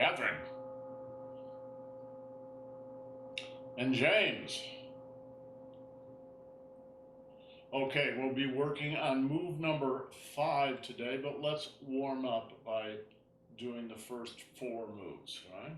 Catherine, and James. Okay, we'll be working on move number 5 today, but let's warm up by doing the first 4 moves, right?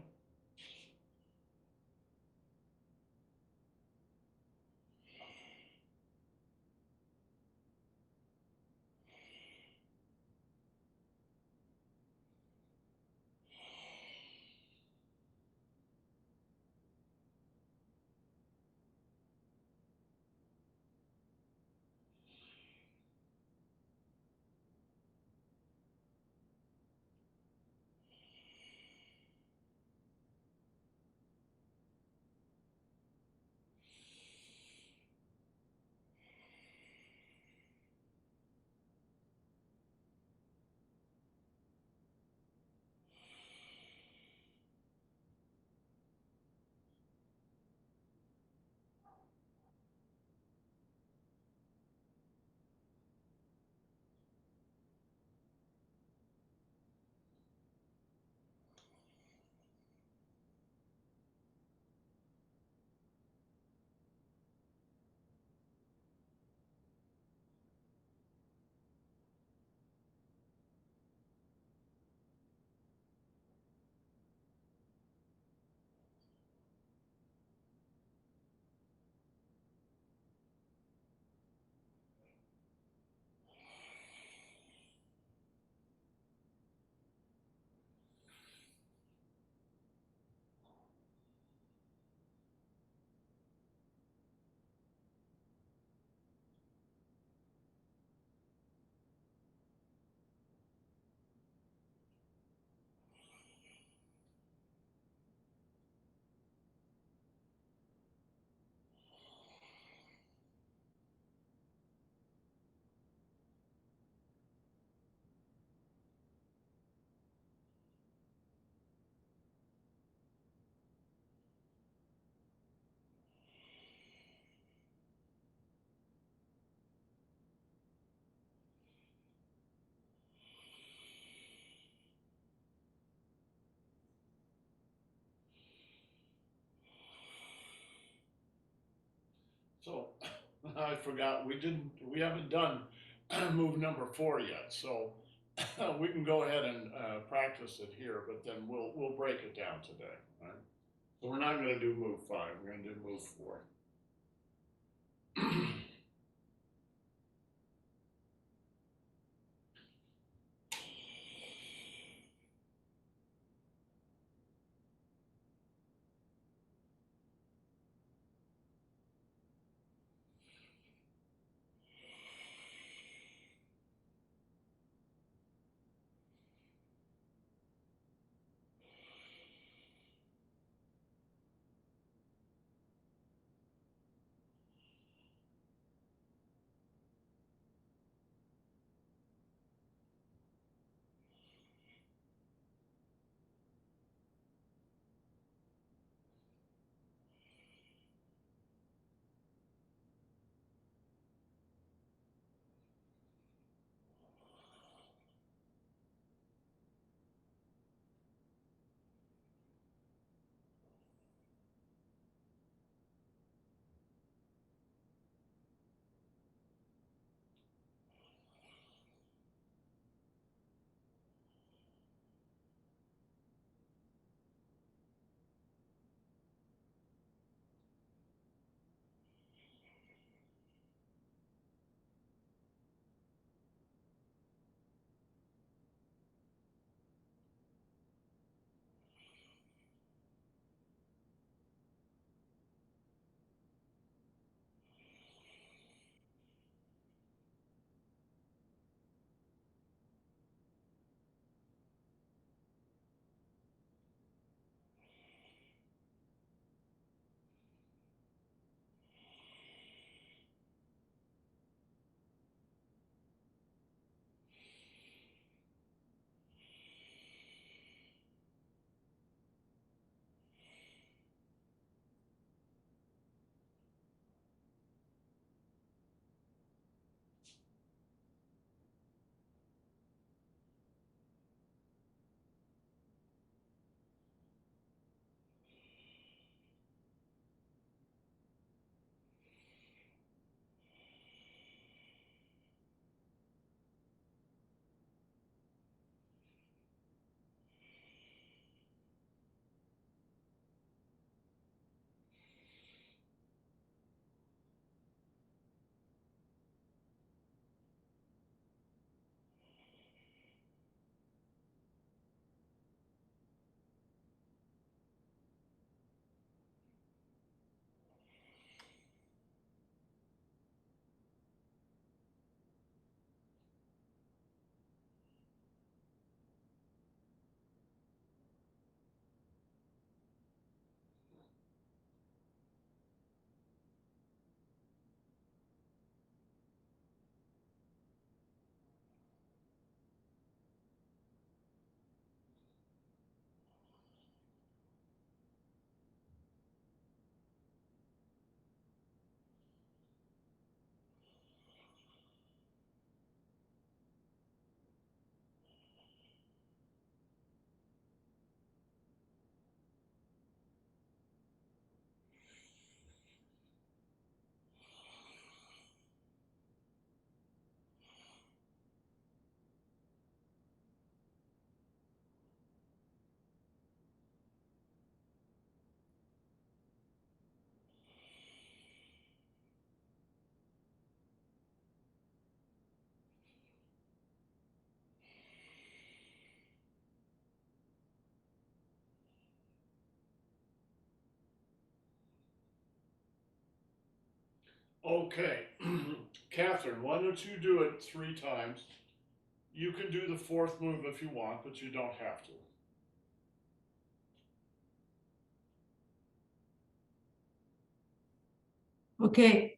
So I forgot we haven't done move number 4 yet. So we can go ahead and practice it here, but then we'll break it down today, right? So we're not going to do move 5. We're going to do move 4. Okay, Catherine, why don't you do it 3 times? You can do the fourth move if you want, but you don't have to. Okay.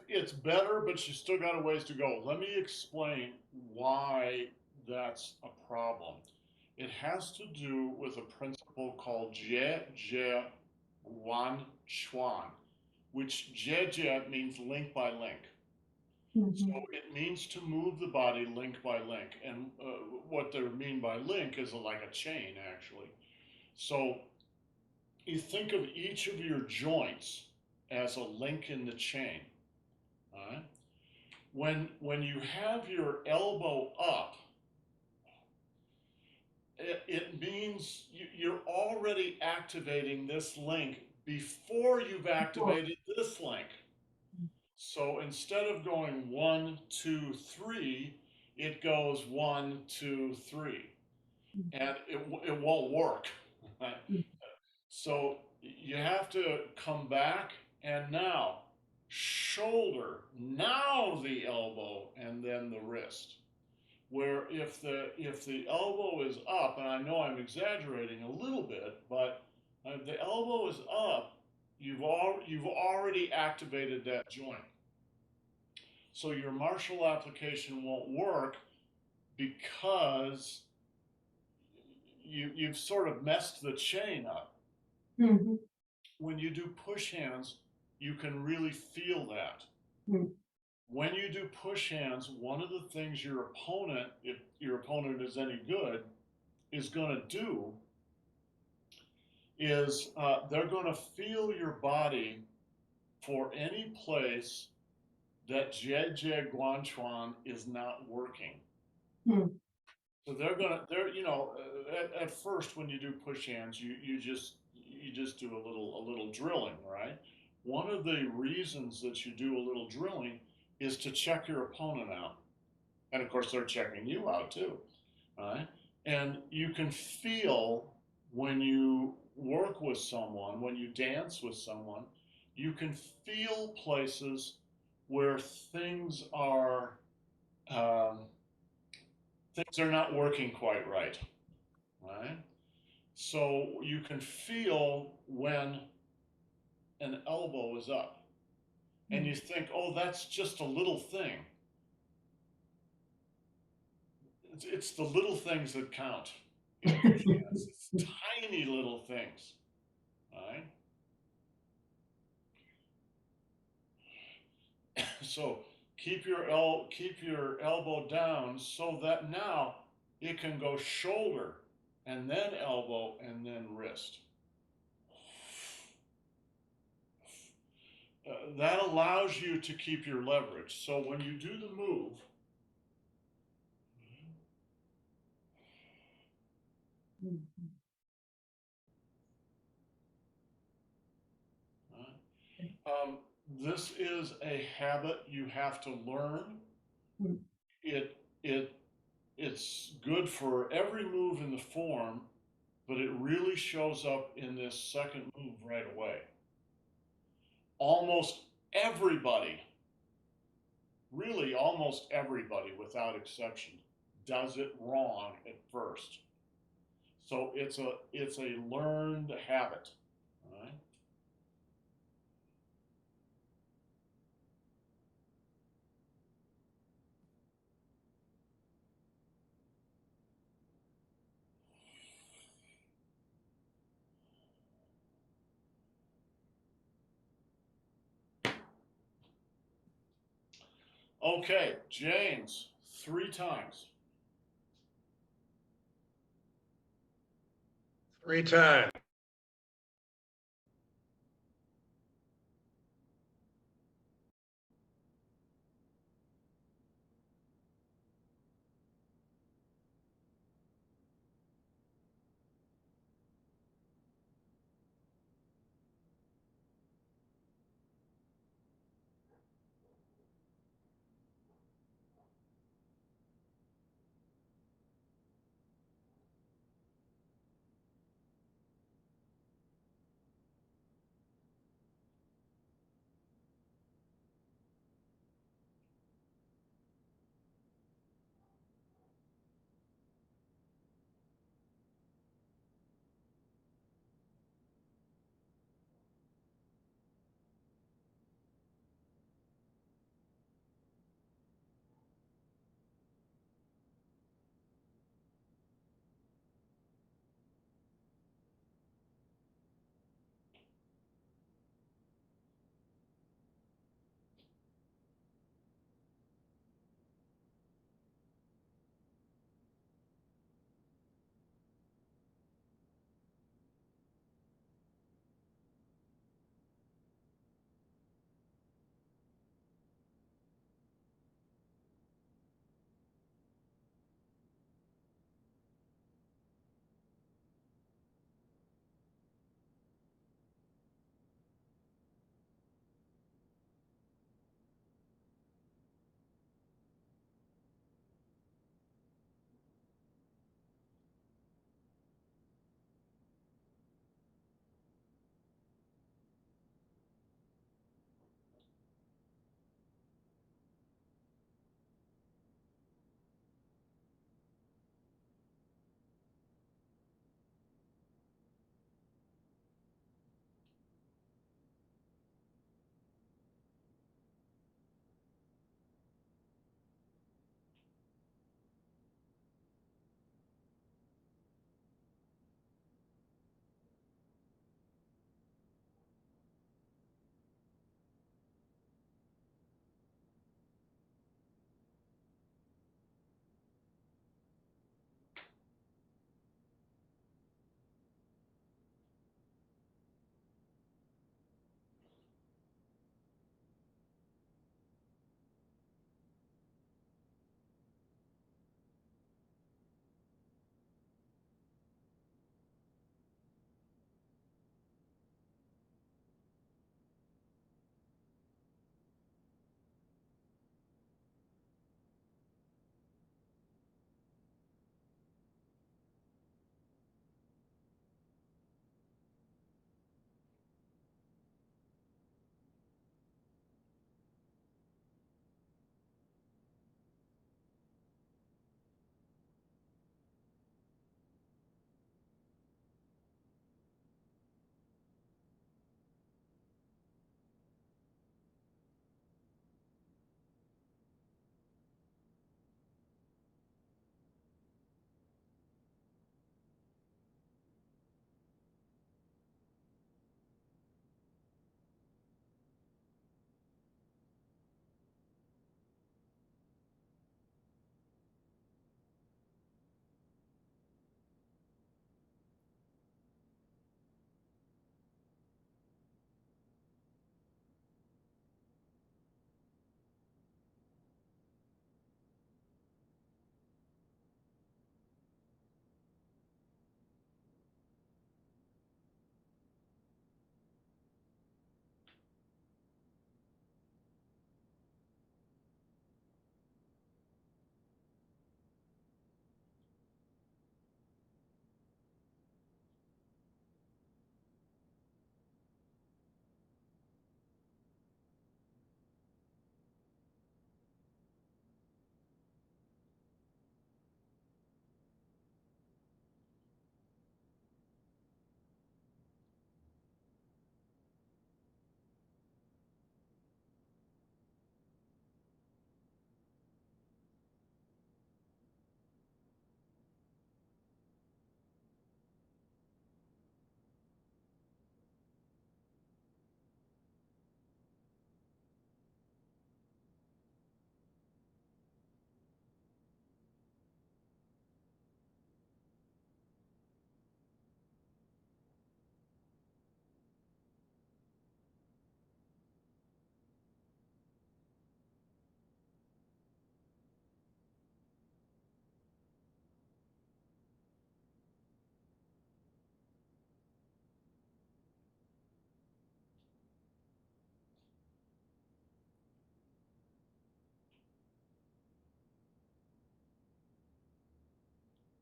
it's better, but you still got a ways to go. Let me explain why that's a problem. It has to do with a principle called Jie Jie Guan Chuan, which Jie Jie means link by link. So Mhm. it means to move the body link by link. And what they mean by link is like a chain, actually. So you think of each of your joints as a link in the chain. All right? When you have your elbow up, it means you're already activating this link before you've Before. activated this link. So instead of going 1, 2, 3, it goes 1, 2, 3, and it won't work. Right? Mhm. So you have to come back and now shoulder, now the elbow, and then the wrist. Where if the elbow is up, and I know I'm exaggerating a little bit, but if the elbow is up, you've already activated that joint. So your martial application won't work because you've sort of messed the chain up. Mhm. When you do push hands, you can really feel that. Mhm. When you do push hands, one of the things your opponent, if your opponent is any good, is going to do is they're going to feel your body for any place that Jie Jie Guanchuan is not working. Mhm. So at first when you do push hands, you just do a little drilling, right? One of the reasons that you do a little drilling is to check your opponent out, and of course they're checking you out too, right? And you can feel when you work with someone, when you dance with someone, you can feel places where um, things are not working quite right, right? So you can feel when an elbow is up, and you think, oh, that's just a little thing. It's the little things that count in push hands. It's tiny little things, right? So keep your elbow down so that now it can go shoulder and then elbow and then wrist. That allows you to keep your leverage. So when you do the move, Mhm. um, this is a habit you have to learn. Mhm. It it it's good for every move in the form, but it really shows up in this second move right away. Almost everybody, really almost everybody without exception, does it wrong at first. So it's a learned habit. All right? Okay, James, 3 times. 3 times.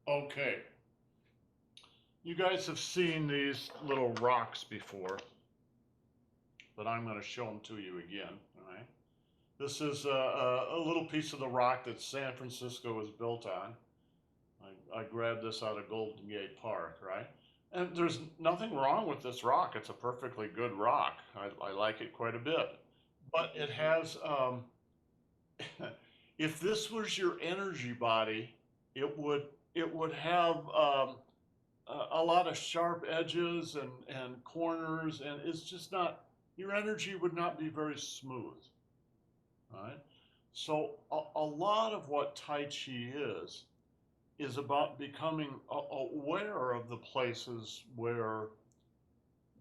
Okay. You guys have seen these little rocks before, but I'm going to show them to you again. All right. This is a little piece of the rock that San Francisco was built on. I grabbed this out of Golden Gate Park, right? And there's nothing wrong with this rock. It's a perfectly good rock. I like it quite a bit. But it has, if this was your energy body, it would it would have a lot of sharp edges and corners, and it's just not, your energy would not be very smooth. Right? So a lot of what Tai Chi is about becoming aware of the places where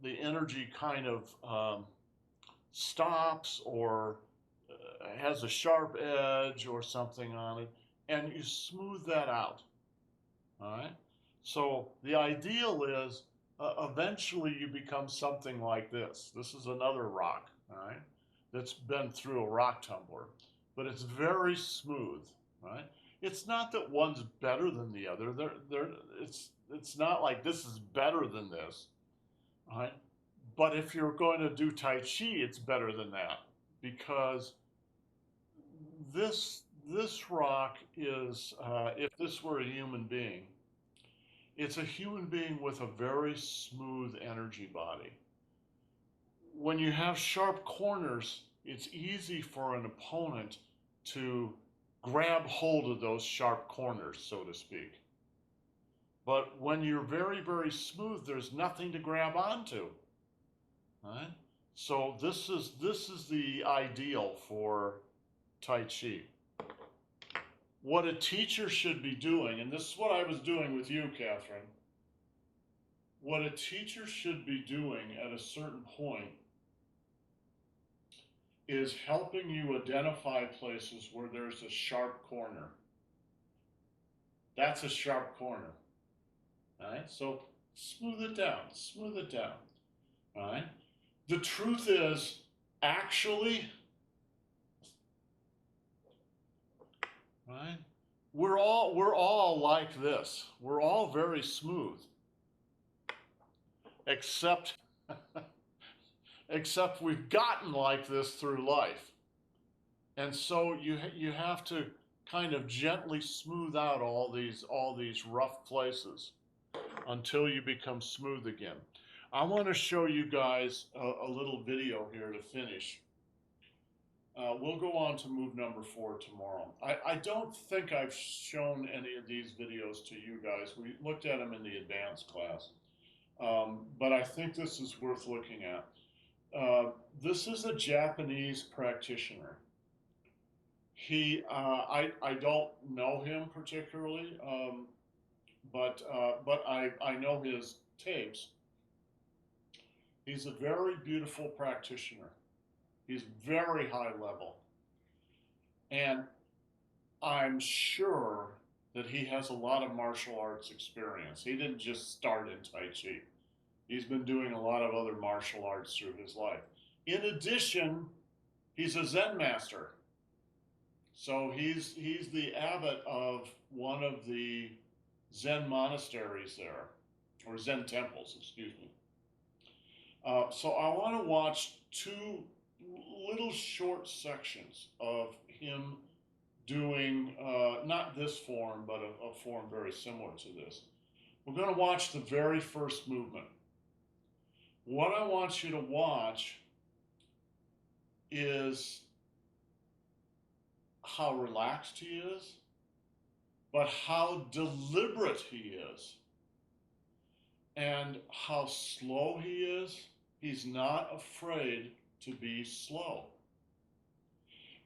the energy kind of stops or has a sharp edge or something on it, and you smooth that out. All right. So the ideal is eventually you become something like this. This is another rock, all right, that's been through a rock tumbler, but it's very smooth, right? It's not that one's better than the other. It's not like this is better than this, right? But if you're going to do Tai Chi, it's better than that because this rock is, if this were a human being, it's a human being with a very smooth energy body. When you have sharp corners, it's easy for an opponent to grab hold of those sharp corners, so to speak. But when you're very, very smooth, there's nothing to grab onto. Right? So this is the ideal for Tai Chi. What a teacher should be doing, and this is what I was doing with you, Catherine. What a teacher should be doing at a certain point is helping you identify places where there's a sharp corner. That's a sharp corner. All right? So smooth it down, smooth it down. All right? The truth is, actually, right? We're all like this. We're all very smooth, except except we've gotten like this through life. And so you have to kind of gently smooth out all these rough places until you become smooth again. I want to show you guys a little video here to finish. We'll go on to move number 4 tomorrow. I don't think I've shown any of these videos to you guys. We looked at them in the advanced class. But I think this is worth looking at. This is a Japanese practitioner. I don't know him particularly, but I know his tapes. He's a very beautiful practitioner. He's very high level. And I'm sure that he has a lot of martial arts experience. He didn't just start in Tai Chi. He's been doing a lot of other martial arts through his life. In addition, he's a Zen master. So he's the abbot of one of the Zen monasteries there, or Zen temples, excuse me. So I want to watch 2 little short sections of him doing, not this form, but a form very similar to this. We're going to watch the very first movement. What I want you to watch is how relaxed he is, but how deliberate he is, and how slow he is. He's not afraid to be slow.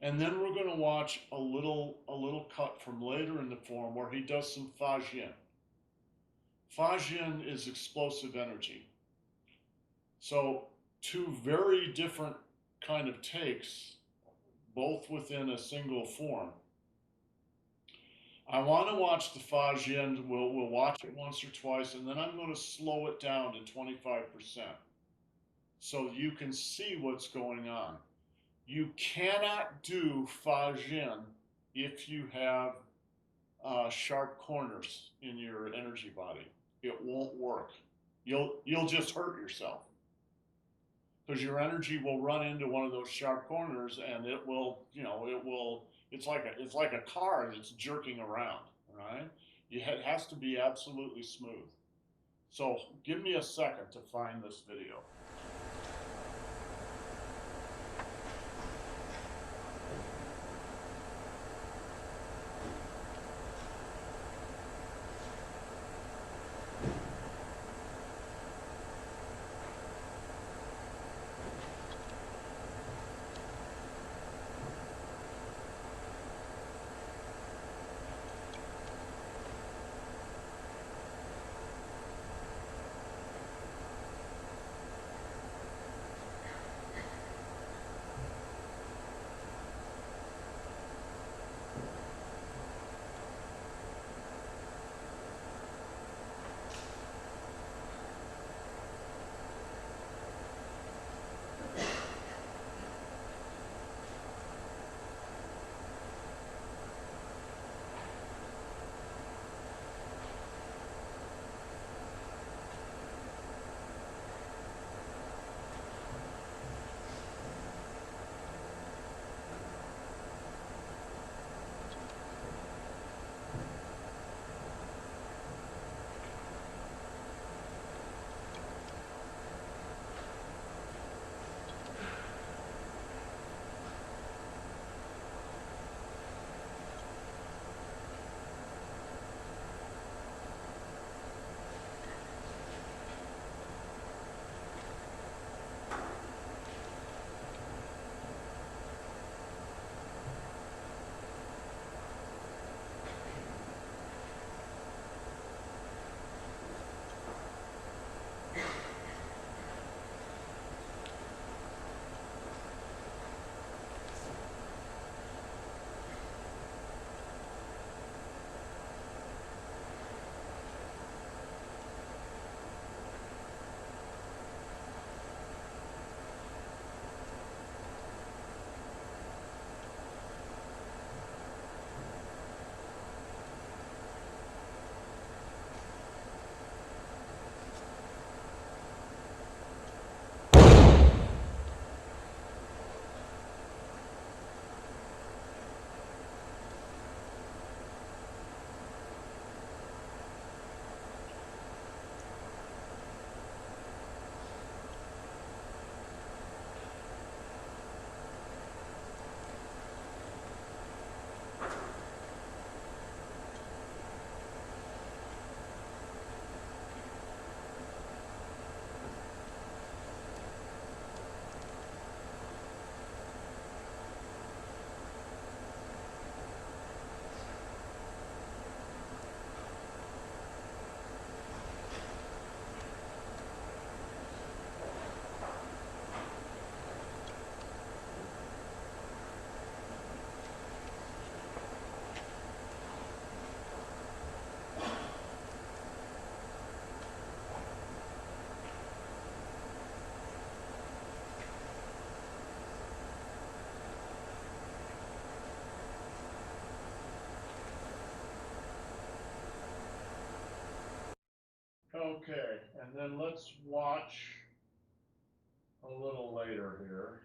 And then we're going to watch a little cut from later in the form where he does some Fa Jian. Fa Jian is explosive energy. So 2 very different kind of takes, both within a single form. I want to watch the Fa Jian. We'll watch it once or twice, and then I'm going to slow it down to 25% so you can see what's going on. You cannot do Fa Jian if you have sharp corners in your energy body. It won't work. You'll just hurt yourself because your energy will run into one of those sharp corners, and it will, it will. It's like a car that's jerking around. Right? It has to be absolutely smooth. So give me a second to find this video. Okay, and then let's watch a little later here.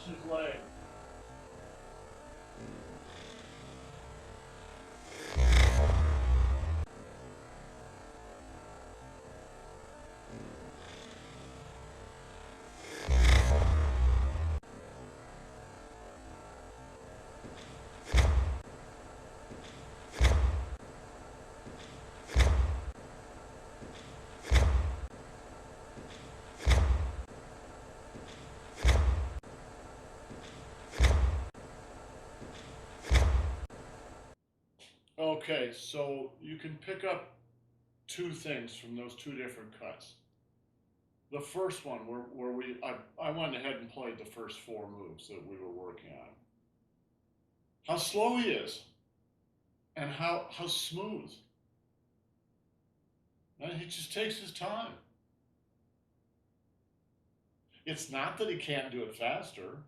his leg. Okay, so you can pick up two things from those two different cuts. The first one, I went ahead and played the first four moves that we were working on. How slow he is, and how smooth. And he just takes his time. It's not that he can't do it faster,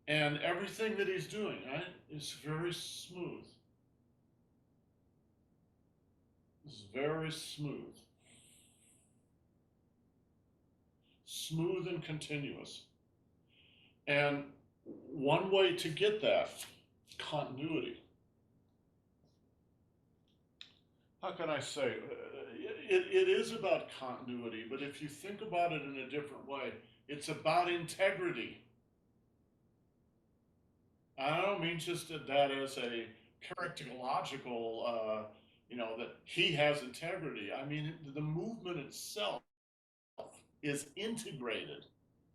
and everything that he's doing, right, is very smooth. It's very smooth. Smooth and continuous. And one way to get that continuity, how can I say, it is about continuity, but if you think about it in a different way, it's about integrity. I don't mean just that as a characterological, that he has integrity. I mean, the movement itself is integrated.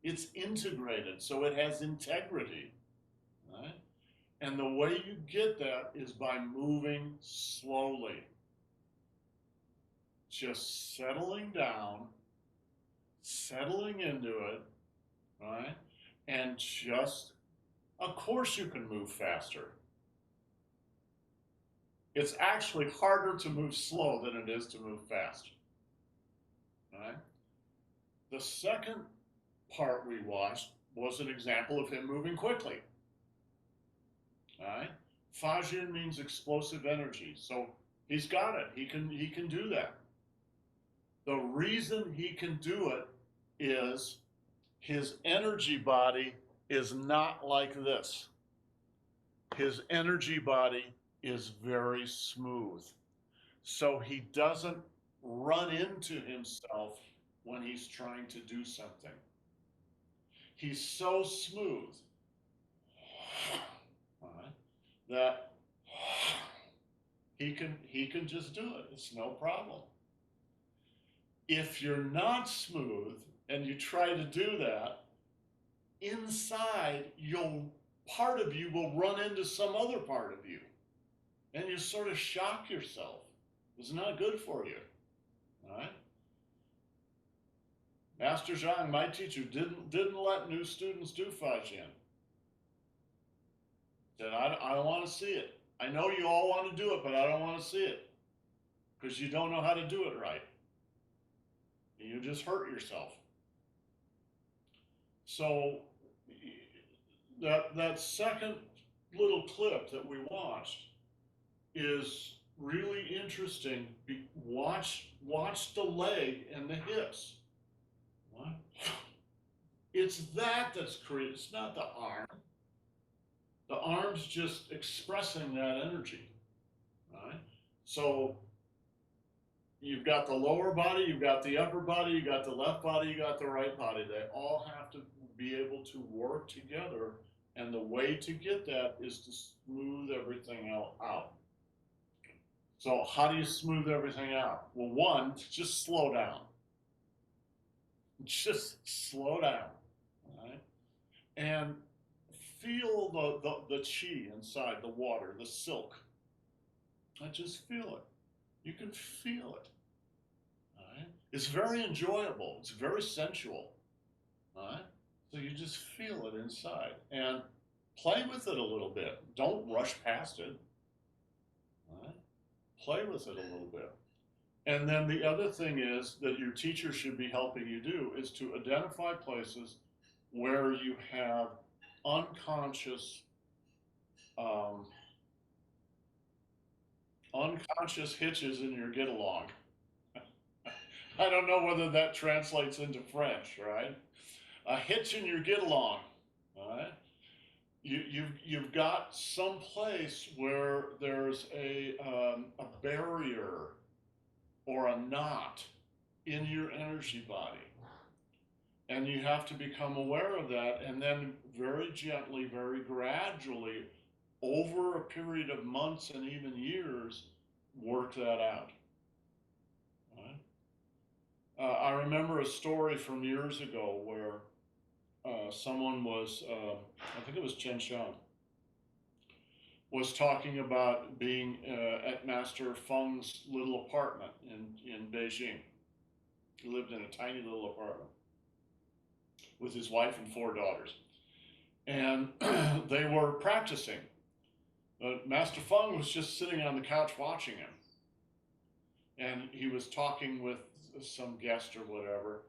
It's integrated, so it has integrity, right? And the way you get that is by moving slowly. Just settling down, settling into it, right? And just, of course, you can move faster. It's actually harder to move slow than it is to move fast, right? The second part we watched was an example of him moving quickly, all right? Fajin means explosive energy, so he's got it. He can do that. The reason he can do it is his energy body is not like this. His energy body is very smooth. So he doesn't run into himself when he's trying to do something. He's so smooth, right, that he can just do it. It's no problem. If you're not smooth and you try to do that, inside part of you will run into some other part of you, and you sort of shock yourself. It's not good for you, all right? Master Zhang, my teacher, didn't let new students do Fajin. Said, I don't want to see it. I know you all want to do it, but I don't want to see it because you don't know how to do it right. You just hurt yourself. So that second little clip that we watched is really interesting. Watch the leg and the hips. What? It's that's created. It's not the arm. The arm's just expressing that energy, right? So you've got the lower body, you've got the upper body, you got the left body, you got the right body. They all have to be able to work together, and the way to get that is to smooth everything out. So how do you smooth everything out? Well, one, just slow down. Just slow down, all right? And feel the chi inside the water, the silk. I just feel it. You can feel it. All right? It's very enjoyable. It's very sensual. All right? So you just feel it inside and play with it a little bit. Don't rush past it. All right? Play with it a little bit. And then the other thing is that your teacher should be helping you do is to identify places where you have unconscious unconscious hitches in your get along. I don't know whether that translates into French, right? A hitch in your get along. all right? You've got some place where there's a barrier or a knot in your energy body. And you have to become aware of that, and then very gently, very gradually, over a period of months and even years, work that out. Right? I remember a story from years ago where someone was, I think it was Chen Shang, was talking about being at Master Feng's little apartment in Beijing. He lived in a tiny little apartment with his wife and 4 daughters. And they were practicing. But Master Feng was just sitting on the couch watching him. And he was talking with some guest or whatever.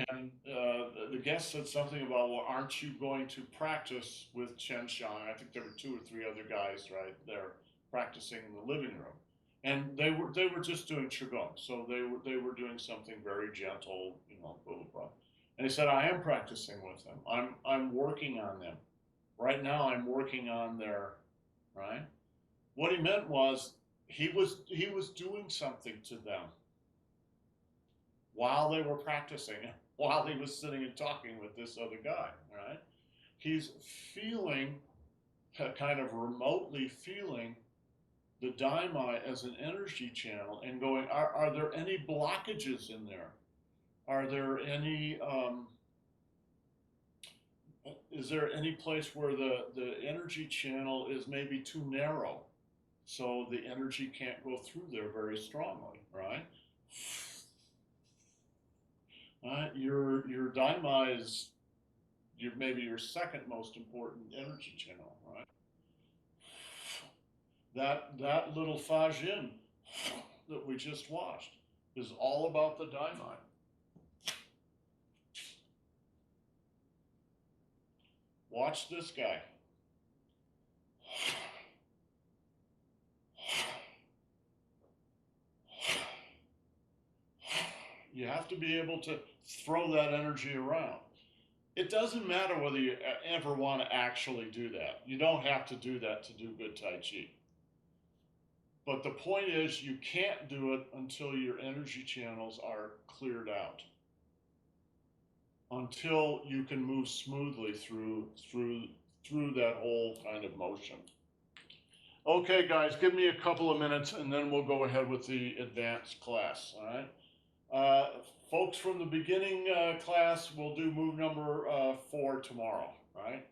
And the guest said something about, well, aren't you going to practice with Chen Shang? I think there were 2 or 3 other guys right there practicing in the living room. And they were just doing Qigong. So they were doing something very gentle, you know, blah, blah, blah. And he said, I am practicing with them. I'm working on them. Right now I'm working on their, right? What he meant was he was doing something to them while they were practicing, while he was sitting and talking with this other guy, right? He's feeling, kind of remotely feeling the daimai as an energy channel and going, are there any blockages in there? Are there any, is there any place where the energy channel is maybe too narrow so the energy can't go through there very strongly, right? Your daimai is maybe your second most important energy channel, right? That little fajin that we just watched is all about the daimai. Watch this guy. You have to be able to throw that energy around. It doesn't matter whether you ever want to actually do that. You don't have to do that to do good Tai Chi. But the point is, you can't do it until your energy channels are cleared out. Until you can move smoothly through that whole kind of motion. Okay, guys, give me a couple of minutes and then we'll go ahead with the advanced class, all right? Folks from the beginning class will do move number 4 tomorrow, right?